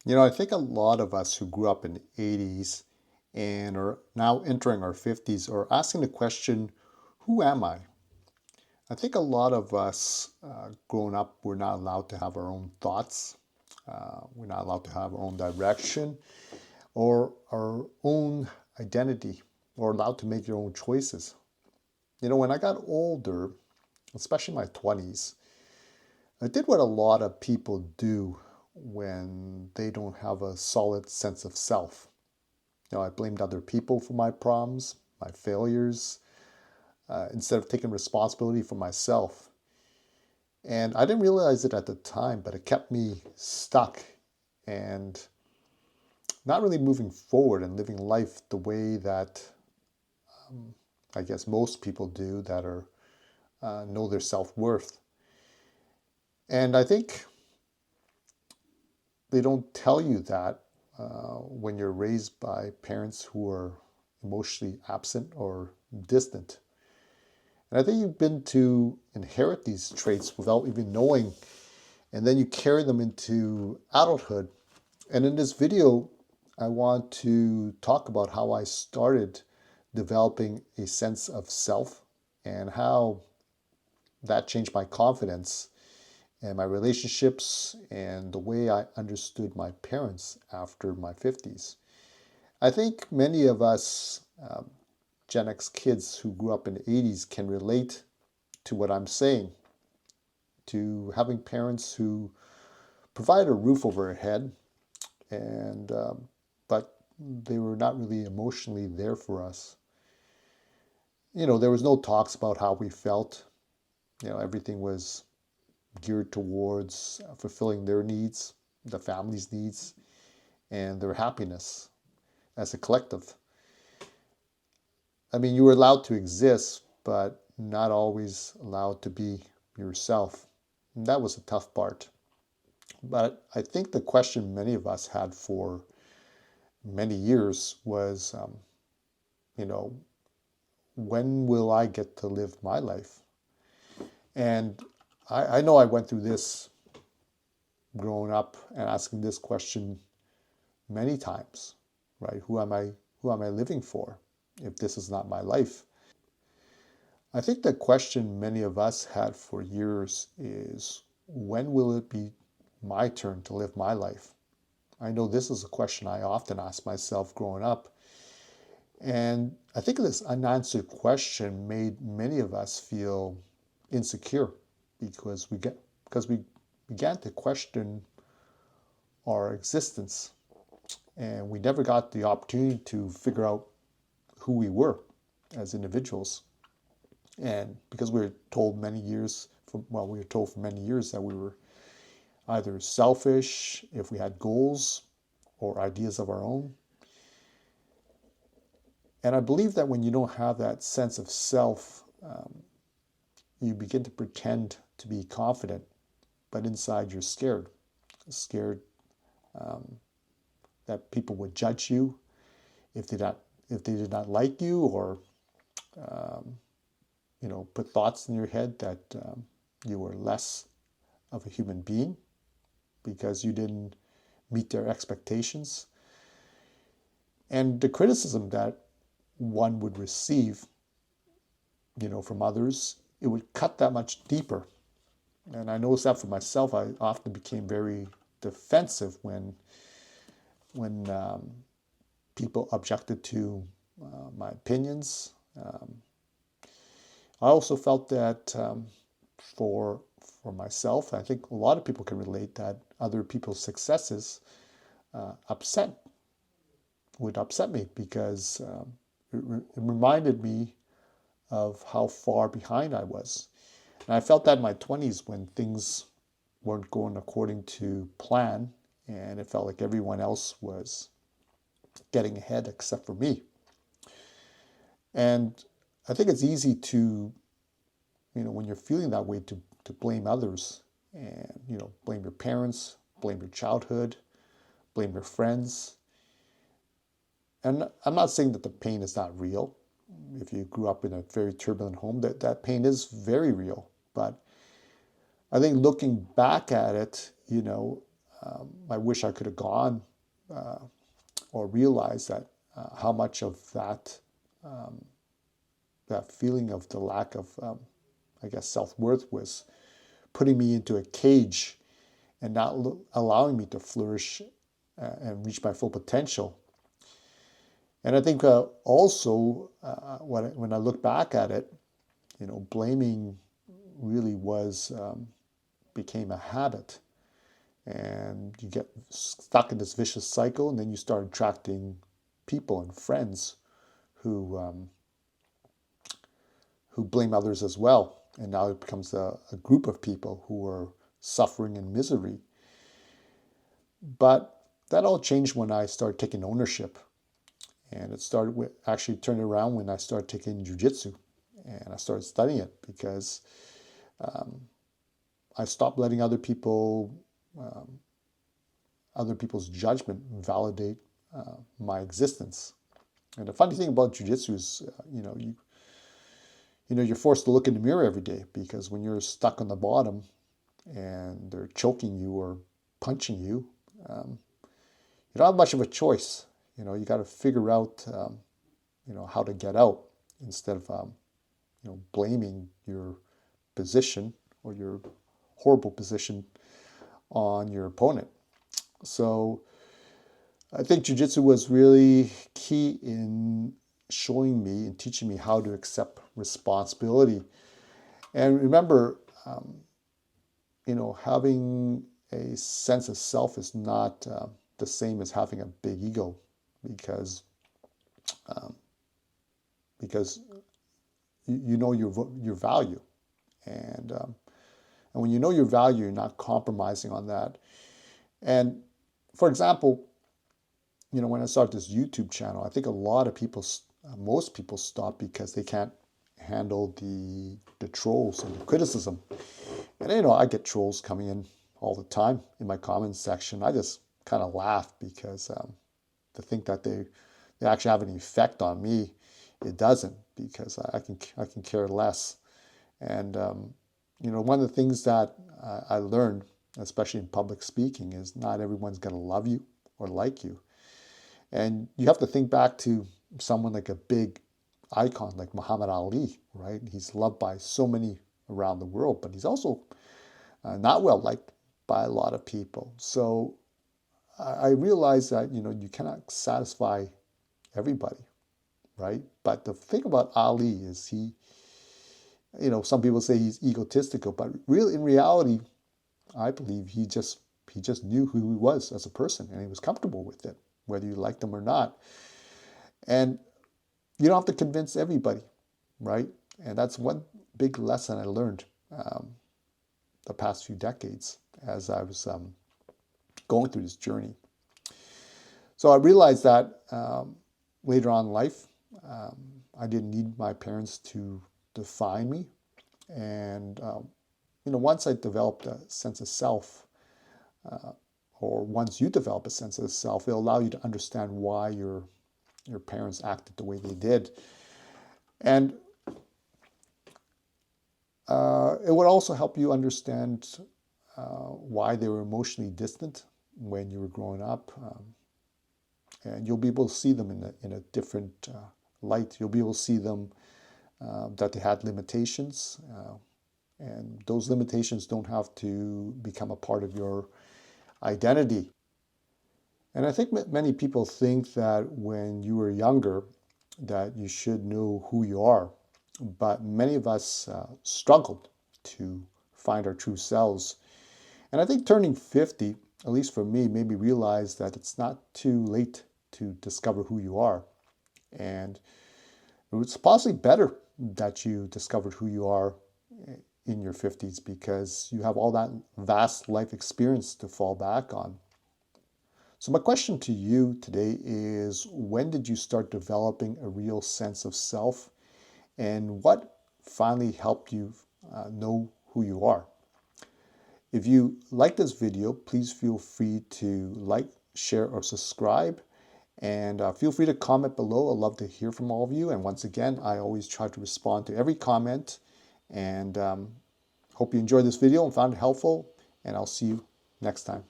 I think a lot of us who grew up in the 80s and are now entering our 50s are asking the question, who am I? I think a lot of us growing up, we're not allowed to have our own thoughts. We're not allowed to have our own direction or our own identity or allowed to make your own choices. When I got older, especially my 20s, I did what a lot of people do when they don't have a solid sense of self. I blamed other people for my problems, my failures, instead of taking responsibility for myself. And I didn't realize it at the time, but it kept me stuck and not really moving forward and living life the way that I guess most people do that are know their self worth. And I think they don't tell you that when you're raised by parents who are emotionally absent or distant. And I think you've been to inherit these traits without even knowing, and then you carry them into adulthood. And in this video, I want to talk about how I started developing a sense of self and how that changed my confidence and my relationships and the way I understood my parents after my 50s. I think many of us Gen X kids who grew up in the 80s can relate to what I'm saying, to having parents who provide a roof over our head, and but they were not really emotionally there for us. There was no talks about how we felt. Everything was geared towards fulfilling their needs, the family's needs, and their happiness as a collective. I mean, you were allowed to exist, but not always allowed to be yourself. And that was a tough part. But I think the question many of us had for many years was, you know, when will I get to live my life? And I know I went through this growing up and asking this question many times, right? Who am I living for if this is not my life? I think the question many of us had for years is, when will it be my turn to live my life? I know this is a question I often asked myself growing up. And I think this unanswered question made many of us feel insecure because we began to question our existence, and we never got the opportunity to figure out who we were as individuals. And because we were told we were told for many years that we were either selfish if we had goals or ideas of our own. And I believe that when you don't have that sense of self, you begin to pretend to be confident, but inside you're scared um, that people would judge you if they did not like you, or um, put thoughts in your head that you were less of a human being because you didn't meet their expectations. And the criticism that one would receive, from others, it would cut that much deeper. And I noticed that for myself. I often became very defensive when people objected to my opinions. I also felt that for myself, I think a lot of people can relate that other people's successes uh, upset would upset me because it reminded me of how far behind I was. And I felt that in my 20s when things weren't going according to plan, and it felt like everyone else was getting ahead except for me. And I think it's easy to, when you're feeling that way, to blame others and, blame your parents, blame your childhood, blame your friends. And I'm not saying that the pain is not real. If you grew up in a very turbulent home, that pain is very real. But I think looking back at it, I wish I could have gone uh, or realized that how much of that feeling of the lack of, I guess, self-worth was putting me into a cage and not allowing me to flourish and reach my full potential. And I think also when I look back at it, blaming really became a habit, and you get stuck in this vicious cycle, and then you start attracting people and friends who blame others as well. And now it becomes a group of people who are suffering in misery. But that all changed when I started taking ownership. And it started with actually turning around when I started taking jiu-jitsu and I started studying it, because I stopped letting other people's judgment validate my existence. And the funny thing about jiu-jitsu is, you're forced to look in the mirror every day, because when you're stuck on the bottom and they're choking you or punching you, you don't have much of a choice. You got to figure out, how to get out, instead of, blaming your position or your horrible position on your opponent. So I think jiu-jitsu was really key in showing me and teaching me how to accept responsibility. And remember, having a sense of self is not the same as having a big ego, because you know your value, and when you know your value, you're not compromising on that. And for example, when I started this YouTube channel, I think most people stop because they can't handle the trolls and the criticism. And I get trolls coming in all the time in my comments section. I just kind of laugh, because to think that they actually have any effect on me, it doesn't, because I can care less. And one of the things that I learned, especially in public speaking, is not everyone's going to love you or like you. And you have to think back to someone like a big icon like Muhammad Ali, right? He's loved by so many around the world, but he's also not well liked by a lot of people. So I realized that, you cannot satisfy everybody, right? But the thing about Ali is some people say he's egotistical, but really in reality, I believe he just knew who he was as a person, and he was comfortable with it, whether you liked him or not. And you don't have to convince everybody, right? And that's one big lesson I learned the past few decades as I was going through this journey. So I realized that later on in life, I didn't need my parents to define me. And, once I developed a sense of self, or once you develop a sense of self, it'll allow you to understand why your parents acted the way they did. And it would also help you understand why they were emotionally distant when you were growing up. And you'll be able to see them in a different light. You'll be able to see them that they had limitations. And those limitations don't have to become a part of your identity. And I think many people think that when you were younger, that you should know who you are. But many of us struggled to find our true selves. And I think turning 50, at least for me, made me realize that it's not too late to discover who you are. And it's possibly better that you discovered who you are in your 50s, because you have all that vast life experience to fall back on. So my question to you today is, when did you start developing a real sense of self, and what finally helped you know who you are? If you like this video, please feel free to like, share, or subscribe. And feel free to comment below. I'd love to hear from all of you. And once again, I always try to respond to every comment. And hope you enjoyed this video and found it helpful. And I'll see you next time.